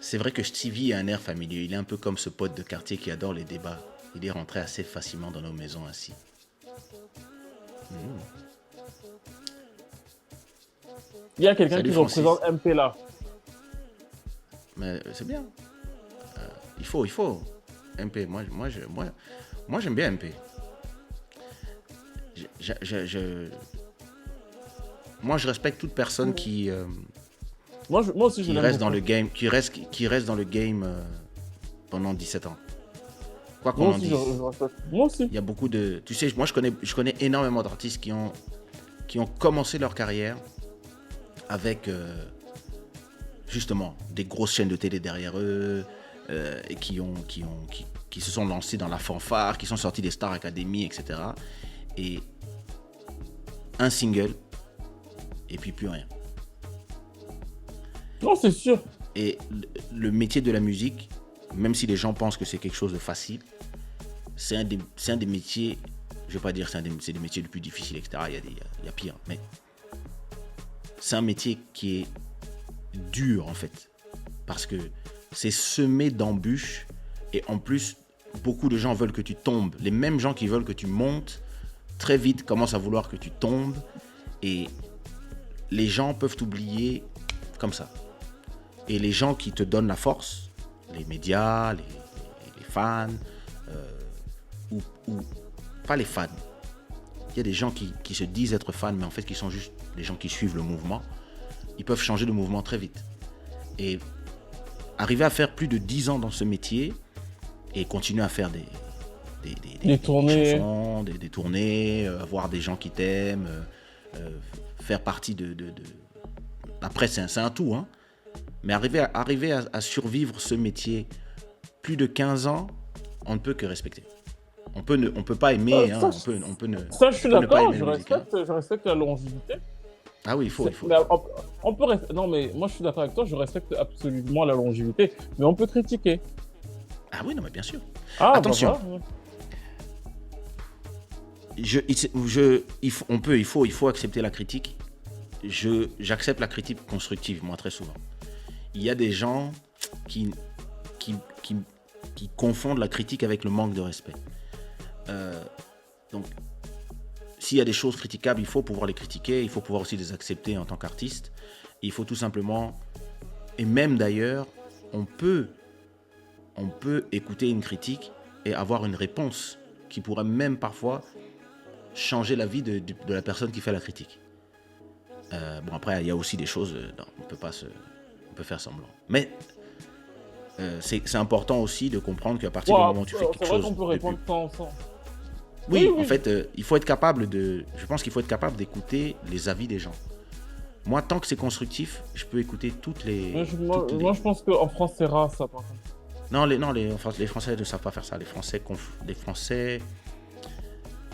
C'est vrai que Stevie a un air familier. Il est un peu comme ce pote de quartier qui adore les débats. Il est rentré assez facilement dans nos maisons ainsi. Il y a quelqu'un Salut qui représente Francis. MP là. Mais c'est bien. Il faut. MP, moi j'aime bien MP. Moi, je respecte toute personne Moi aussi, je qui l'aime reste dans beaucoup. le game, qui reste dans le game pendant 17 ans. Quoi Moi qu'on en aussi, je dise. respecte. Moi aussi. Il y a beaucoup de... Tu sais, moi, je connais énormément d'artistes qui ont commencé leur carrière avec, justement, des grosses chaînes de télé derrière eux, et qui se sont lancés dans la fanfare, qui sont sortis des Star Academy, etc. Et un single, et puis plus rien. Non, c'est sûr. Et le métier de la musique, même si les gens pensent que c'est quelque chose de facile, c'est un des métiers, je ne vais pas dire que c'est des métiers les plus difficiles, etc. Il y a pire, mais c'est un métier qui est dur en fait, parce que c'est semé d'embûches, et en plus, beaucoup de gens veulent que tu tombes. Les mêmes gens qui veulent que tu montes, très vite commencent à vouloir que tu tombes, et les gens peuvent t'oublier comme ça. Et les gens qui te donnent la force, les médias, les fans, ou pas les fans. Il y a des gens qui se disent être fans, mais en fait qui sont juste des gens qui suivent le mouvement. Ils peuvent changer de mouvement très vite. Et arriver à faire plus de 10 ans dans ce métier et continuer à faire Les des tournées. chansons, des tournées, avoir des gens qui t'aiment, faire partie de... Après, c'est un tout, hein. Mais arriver à survivre ce métier plus de 15 ans, on ne peut que respecter. On peut pas aimer, hein, Ça, je on suis peut ne pas d'accord. aimer la musique. Hein. Je respecte la longévité. Ah oui, il faut, il faut, il Mais faut. on peut non, mais moi, je suis d'accord avec toi. Je respecte absolument la longévité. Mais on peut critiquer. Ah oui, non, mais bien sûr. Ah, bah Attention, voilà. il faut accepter la critique. J'accepte la critique constructive, moi, très souvent. Il y a des gens qui, qui, qui, qui confondent la critique avec le manque de respect. Donc, s'il y a des choses critiquables, il faut pouvoir les critiquer, il faut pouvoir aussi les accepter en tant qu'artiste. Il faut tout simplement, et même d'ailleurs, on peut écouter une critique et avoir une réponse qui pourrait même parfois changer la vie de la personne qui fait la critique. Bon, après, il y a aussi des choses, on peut faire semblant. Mais c'est important aussi de comprendre qu'à partir du moment où tu fais C'est quelque vrai chose qu'on peut depuis... répondre sans. Oui, Oui, en oui. fait, il faut être capable je pense qu'il faut être capable d'écouter les avis des gens. Moi, tant que c'est constructif, je peux écouter Moi, je pense qu'en France, c'est rare, ça, par contre. Non, les Français ne savent pas faire ça. Les Français...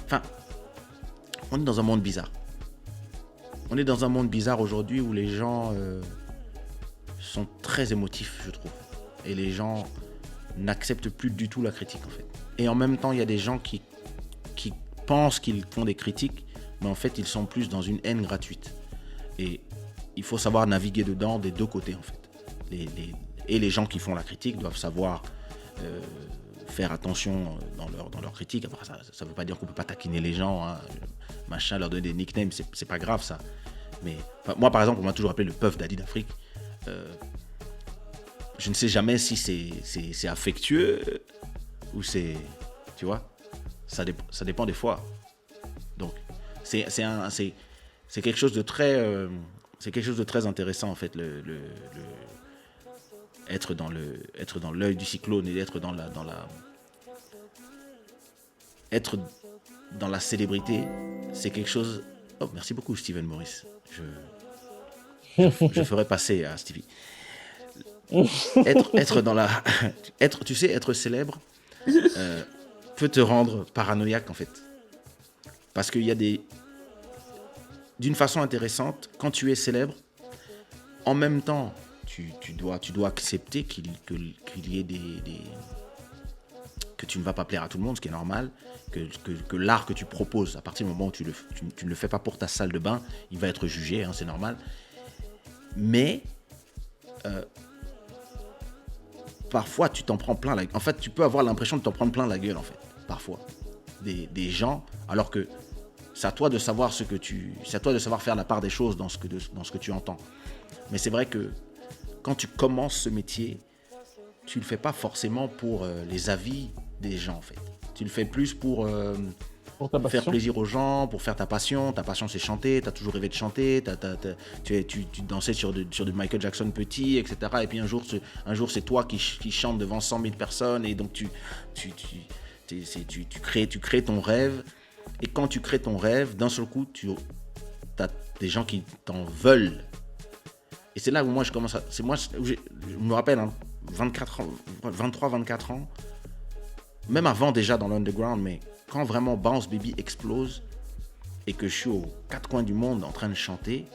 Enfin, on est dans un monde bizarre. On est dans un monde bizarre aujourd'hui où les gens sont très émotifs, je trouve. Et les gens n'acceptent plus du tout la critique, en fait. Et en même temps, il y a des gens qui pensent qu'ils font des critiques, mais en fait, ils sont plus dans une haine gratuite. Et il faut savoir naviguer dedans des deux côtés, en fait. Et les gens qui font la critique doivent savoir faire attention dans leur critique. Après, ça ne veut pas dire qu'on ne peut pas taquiner les gens, hein, machin, leur donner des nicknames, c'est pas grave, ça. Mais moi, par exemple, on m'a toujours appelé le Puff Daddy d'Afrique. Je ne sais jamais si c'est affectueux ou c'est... Tu vois, ça dépend des fois. Donc, c'est quelque chose de très... c'est quelque chose de très intéressant, en fait, être dans l'œil du cyclone et être être dans la célébrité, c'est quelque chose... Oh, merci beaucoup, Steven Morris. Je ferai passer à Stevie. Être dans la... tu sais, être célèbre peut te rendre paranoïaque, en fait. Parce qu'il y a des... D'une façon intéressante, quand tu es célèbre, en même temps, tu dois accepter qu'il y ait que tu ne vas pas plaire à tout le monde, ce qui est normal, que l'art que tu proposes, à partir du moment où tu ne le fais pas pour ta salle de bain, il va être jugé, hein, c'est normal. Mais parfois tu t'en prends plein la gueule. En fait, tu peux avoir l'impression de t'en prendre plein la gueule, en fait, parfois. Des gens, alors que c'est à toi de savoir c'est à toi de savoir faire la part des choses dans ce que tu entends. Mais c'est vrai que quand tu commences ce métier, tu le fais pas forcément pour les avis des gens, en fait. Tu le fais plus pour faire plaisir aux gens, pour faire ta passion. Ta passion, c'est chanter. Tu as toujours rêvé de chanter. Tu dansais sur du Michael Jackson petit, etc. Et puis un jour c'est toi qui chante devant 100 000 personnes. Et donc, tu crées ton rêve. Et quand tu crées ton rêve, d'un seul coup, tu as des gens qui t'en veulent. Et c'est là où moi, je commence à... je me rappelle, hein, 23, 24 ans, même avant déjà dans l'underground, mais quand vraiment Bounce Baby explose et que je suis aux quatre coins du monde en train de chanter,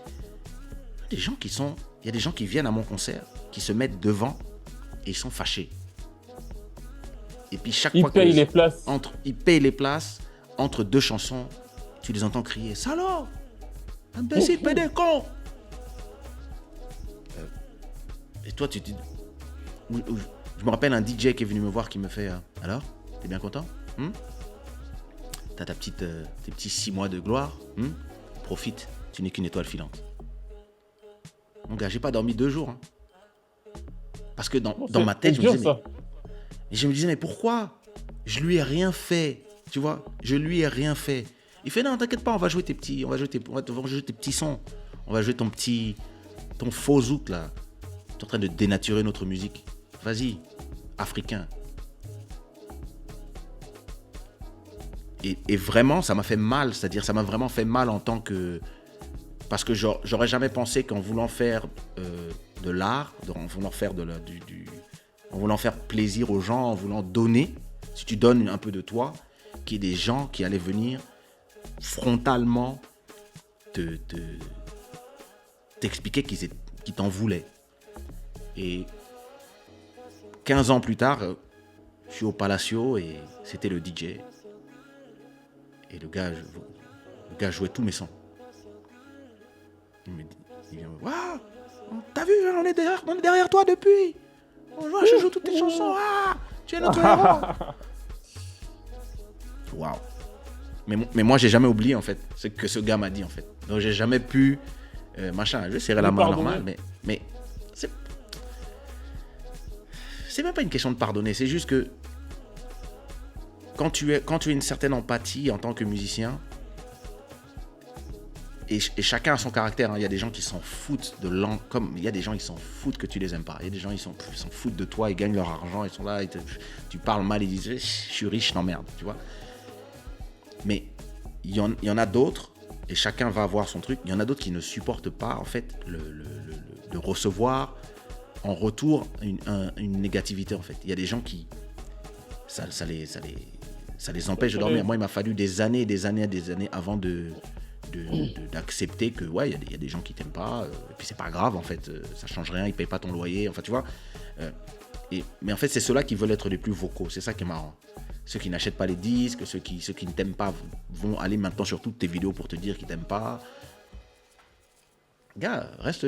il y a des gens qui viennent à mon concert, qui se mettent devant et ils sont fâchés. Et puis chaque fois qu'ils ils payent les places, entre deux chansons, tu les entends crier « Salaud! Imbécile, pédé, con !» Et toi, tu te dis... Je me rappelle un DJ qui est venu me voir qui me fait « Alors, t'es bien content ? T'as tes petits 6 mois de gloire, profite, tu n'es qu'une étoile filante. » Mon gars, j'ai pas dormi 2 jours. Hein. Parce que dans ma tête, je me disais, mais pourquoi ? Je lui ai rien fait, tu vois ? Je lui ai rien fait. Il fait, non, t'inquiète pas, on va jouer tes petits sons. On va jouer ton faux zouk, là. Tu es en train de dénaturer notre musique. Vas-y, africain. Et vraiment, ça m'a fait mal. C'est-à-dire, ça m'a vraiment fait mal en tant que... Parce que j'aurais jamais pensé qu'en voulant faire de l'art, en voulant faire en voulant faire plaisir aux gens, en voulant donner, si tu donnes un peu de toi, qu'il y ait des gens qui allaient venir frontalement t'expliquer qu'ils t'en voulaient. Et 15 ans plus tard, je suis au Palacio et c'était le DJ. Et le gars jouait tous mes sons. Il vient me voir, t'as vu, on est derrière toi depuis. Je joue toutes tes chansons. Tu es notre héros. Waouh. Mais moi, j'ai jamais oublié, en fait, ce que ce gars m'a dit, en fait. Donc, j'ai jamais pu... je vais serrer la main normale, mais c'est même pas une question de pardonner. C'est juste que quand tu as une certaine empathie en tant que musicien, et chacun a son caractère, hein. Il y a des gens qui s'en foutent de langue, comme il y a des gens qui s'en foutent que tu les aimes pas. Il y a des gens qui s'en foutent de toi, ils gagnent leur argent, ils sont là, tu parles mal, ils disent je suis riche, je t'emmerde, tu vois. Mais il y en a d'autres, et chacun va avoir son truc, il y en a d'autres qui ne supportent pas en fait de recevoir en retour une négativité en fait. Il y a des gens qui ça les empêche de dormir. Moi, il m'a fallu des années avant d'accepter que ouais, il y a des gens qui t'aiment pas, et puis c'est pas grave en fait, ça change rien, ils payent pas ton loyer, enfin tu vois. Mais en fait, c'est ceux-là qui veulent être les plus vocaux, c'est ça qui est marrant. Ceux qui n'achètent pas les disques, ceux qui ne t'aiment pas vont aller maintenant sur toutes tes vidéos pour te dire qu'ils t'aiment pas. Gars, reste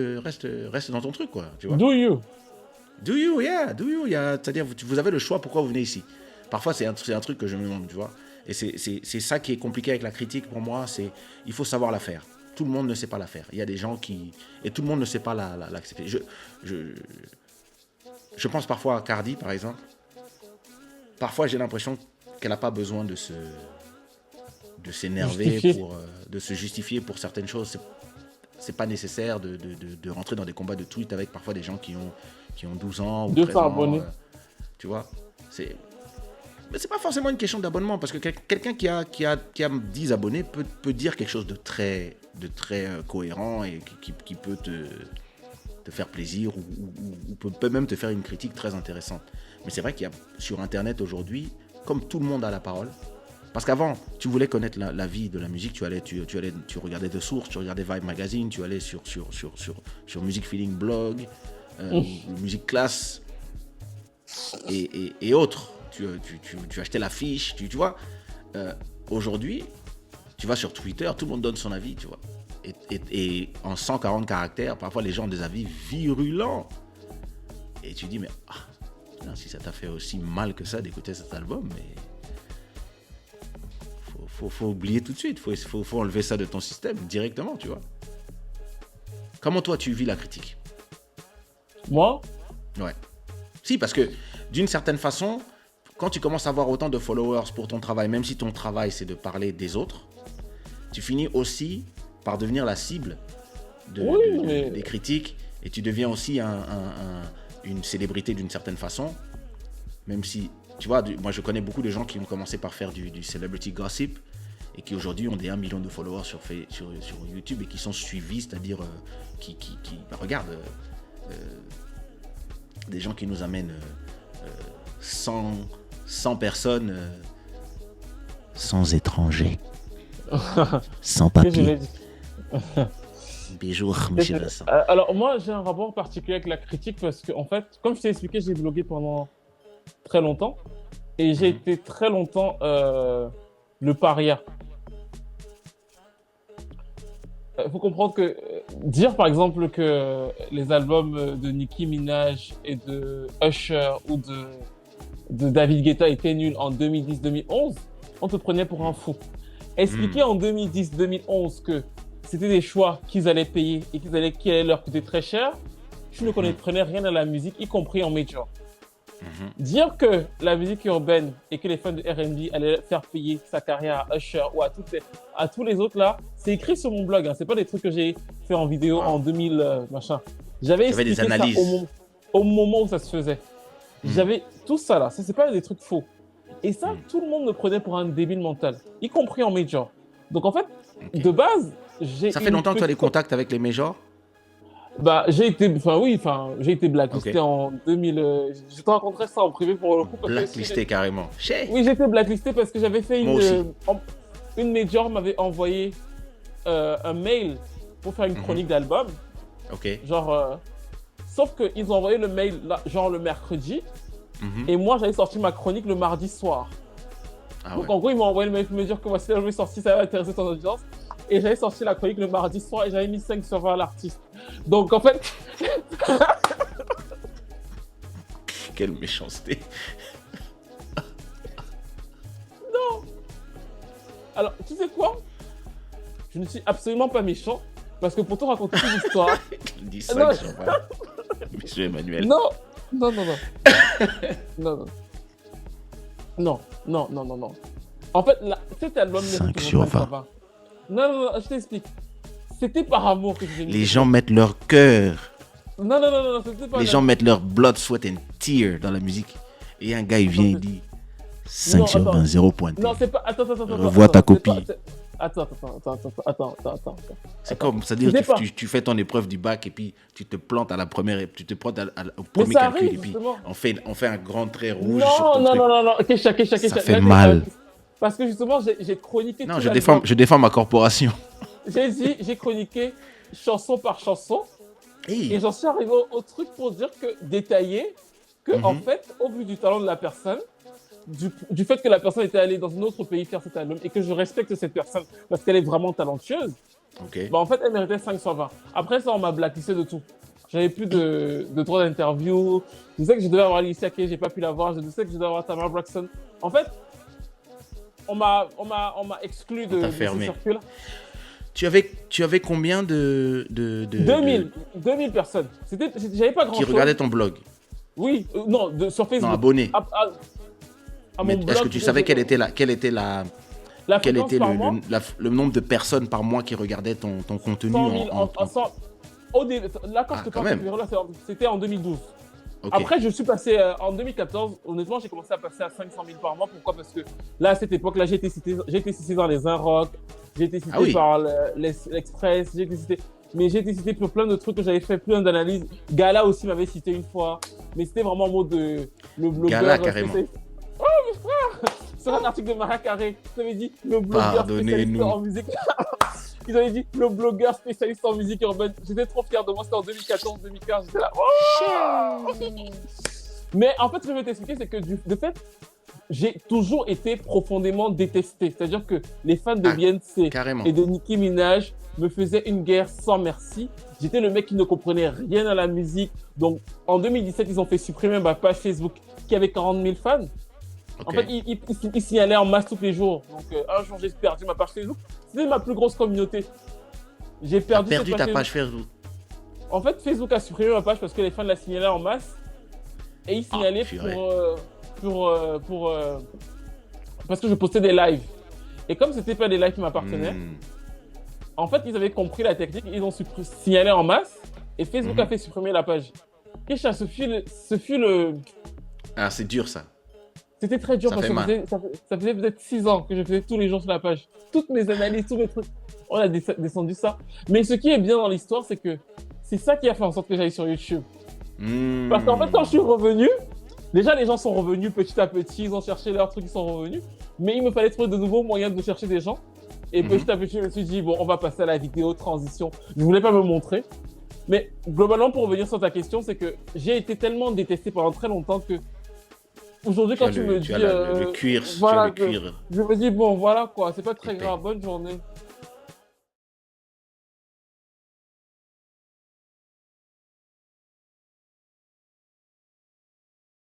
dans ton truc, quoi, tu vois. Do you, yeah, do you. C'est-à-dire, vous avez le choix pourquoi vous venez ici. Parfois, c'est un truc que je me demande, tu vois. Et c'est ça qui est compliqué avec la critique pour moi, c'est il faut savoir la faire. Tout le monde ne sait pas la faire. Il y a des gens qui... Et tout le monde ne sait pas l'accepter. Je pense parfois à Cardi, par exemple. Parfois, j'ai l'impression qu'elle n'a pas besoin de s'énerver, de se justifier pour certaines choses. C'est pas nécessaire de rentrer dans des combats de tweets avec parfois des gens qui ont 12 ans ou 13 ans. Tu vois, mais c'est pas forcément une question d'abonnement, parce que quelqu'un qui a 10 abonnés peut dire quelque chose de très cohérent et qui peut te faire plaisir ou peut même te faire une critique très intéressante. Mais c'est vrai qu'il y a sur Internet aujourd'hui, comme tout le monde a la parole, parce qu'avant, tu voulais connaître la vie de la musique, tu regardais The Source, tu regardais Vibe Magazine, tu allais sur Music Feeling Blog, Music Class et autres. Tu achetais l'affiche, tu vois. Aujourd'hui, tu vas sur Twitter, tout le monde donne son avis, tu vois. Et en 140 caractères, parfois les gens ont des avis virulents. Et tu dis, mais non, si ça t'a fait aussi mal que ça d'écouter cet album, mais faut oublier tout de suite, faut enlever ça de ton système directement, tu vois. Comment toi tu vis la critique? Moi, Ouais. Si, parce que d'une certaine façon, quand tu commences à avoir autant de followers pour ton travail, même si ton travail c'est de parler des autres, tu finis aussi par devenir la cible des critiques et tu deviens aussi une célébrité d'une certaine façon. Même si, tu vois, moi je connais beaucoup de gens qui ont commencé par faire du celebrity gossip et qui aujourd'hui ont des 1 million de followers sur YouTube et qui sont suivis, c'est-à-dire regarde, des gens qui nous amènent 100 personnes sans étrangers, sans papier. Bonjour, monsieur Vincent. Alors moi, j'ai un rapport particulier avec la critique parce que, en fait, comme je t'ai expliqué, j'ai blogué pendant très longtemps et j'ai été très longtemps le paria. Il faut comprendre que dire par exemple que les albums de Nicki Minaj et de Usher ou de David Guetta étaient nuls en 2010-2011, on te prenait pour un fou. Expliquer en 2010-2011 que c'était des choix qu'ils allaient payer et qui allaient leur coûter très cher, je ne comprenais rien à la musique, y compris en major. Dire que la musique urbaine et que les fans de R&B allaient faire payer sa carrière à Usher ou à tous les autres là, c'est écrit sur mon blog. Hein. C'est pas des trucs que j'ai fait en vidéo en 2000 machin. J'avais expliqué des analyses. ça au moment où ça se faisait. J'avais tout ça là. Ça c'est pas des trucs faux. Et ça, tout le monde me prenait pour un débile mental, y compris en major. Donc en fait, de base, Ça fait longtemps que tu as des contacts avec les majors? Bah, j'ai été blacklisté en 2000. Je te raconterai ça en privé pour le coup. Blacklisté carrément. Oui, j'ai été blacklisté parce que j'avais fait une major m'avait envoyé un mail pour faire une chronique d'album. Ok. Genre, sauf qu'ils ont envoyé le mail là, genre le mercredi, et moi j'avais sorti ma chronique le mardi soir. Donc en gros, ils m'ont envoyé le mail pour me dire que voici la journée sortie, ça va intéresser ton audience. Et j'avais sorti la chronique le mardi soir et j'avais mis 5 sur 20 à l'artiste. Donc en fait... Quelle méchanceté. Non. Alors, tu sais quoi? Je ne suis absolument pas méchant parce que pour te raconter une histoire... Il dit 5 sur 20. Monsieur Emmanuel. Non. Non. En fait, cet album... 5 sur 20. Non, je t'explique. C'était par amour que j'ai mis. Les gens mettent leur cœur. Non, c'était pas... Les gens mettent leur blood, sweat and tear dans la musique. Et un gars, il vient et dit 5 sur 20, 0 point. Non, c'est pas... Attends. Revois ta copie. Attends. C'est comme, c'est-à-dire que tu fais ton épreuve du bac et puis tu te plantes à la première, tu te plantes au premier calcul et puis on fait un grand trait rouge sur ton truc. Non. Kesha. Ça fait mal. Parce que justement, j'ai chroniqué... Non, je défends ma corporation. J'ai chroniqué chanson par chanson. Et j'en suis arrivé au truc pour dire que, détailler, que en fait, au vu du talent de la personne, du fait que la personne était allée dans un autre pays faire cet album et que je respecte cette personne parce qu'elle est vraiment talentueuse, bah en fait, elle méritait 5 sur 20. Après ça, on m'a blacklisté de tout. J'avais plus de droit d'interview. Je sais que je devais avoir Alicia Keys, j'ai pas pu l'avoir. Je sais que je devais avoir Tamar Braxton. En fait, on m'a exclu de ce circuit-là. Tu avais combien de 2000 personnes. J'avais pas grand-chose. Qui regardaient ton blog? Oui, sur Facebook. Non, abonnés. Mais est-ce que tu savais quel était le nombre de personnes par mois qui regardaient ton contenu? 100 000 c'était en 2012. Okay. Après, je suis passé en 2014. Honnêtement, j'ai commencé à passer à 500 000 par mois. Pourquoi? Parce que là, à cette époque-là, j'ai été cité dans les Inrock, j'ai été cité par l'Express, j'ai été cité pour plein de trucs que j'avais fait, plein d'analyses. Gala aussi m'avait cité une fois, mais c'était vraiment en mode le blogueur. Gala, carrément. Oh, mes frères! Sur un article de Maria Carré, ils avaient dit le blogueur spécialiste en musique. Ils avaient dit le blogueur spécialiste en musique urbaine. J'étais trop fier de moi, c'était en 2014-2015. J'étais là. Oh. Mais en fait, ce que je vais t'expliquer, c'est que de fait, j'ai toujours été profondément détesté. C'est-à-dire que les fans de Ah, Beyoncé carrément. et de Nicki Minaj me faisaient une guerre sans merci. J'étais le mec qui ne comprenait rien à la musique. Donc, en 2017, ils ont fait supprimer ma page Facebook qui avait 40 000 fans. En Ok. fait, ils signalaient en masse tous les jours. Donc, un jour, j'ai perdu ma page Facebook. C'était ma plus grosse communauté. J'ai T'as perdu perdu cette ta page page Facebook. Facebook. En fait, Facebook a supprimé ma page parce que les fans la signalaient en masse. Et ils Ah, signalaient purée. parce que je postais des lives. Et comme c'était pas des lives qui m'appartenaient, Hmm. en fait, ils avaient compris la technique, ils ont signalé en masse et Facebook a fait supprimer la page. Kisha, Ah, c'est dur ça. c'était très dur Ça parce fait que mal. ça faisait peut-être 6 ans que je faisais tous les jours sur la page. Toutes mes analyses, tous mes trucs. On a descendu ça. Mais ce qui est bien dans l'histoire, c'est que c'est ça qui a fait en sorte que j'aille sur YouTube. Hmm. Parce qu'en fait, quand je suis revenu, déjà les gens sont revenus petit à petit, ils ont cherché leurs trucs, ils sont revenus. Mais il me fallait trouver de nouveaux moyens de chercher des gens. Et petit à petit, je me suis dit, bon, on va passer à la vidéo transition. Je voulais pas me montrer. Mais globalement, pour revenir sur ta question, c'est que j'ai été tellement détesté pendant très longtemps que aujourd'hui, quand tu me dis. Tu as le cuir. Voilà, Tu as le cuir. je me dis, bon, voilà quoi, c'est pas Il très paye. grave, bonne journée.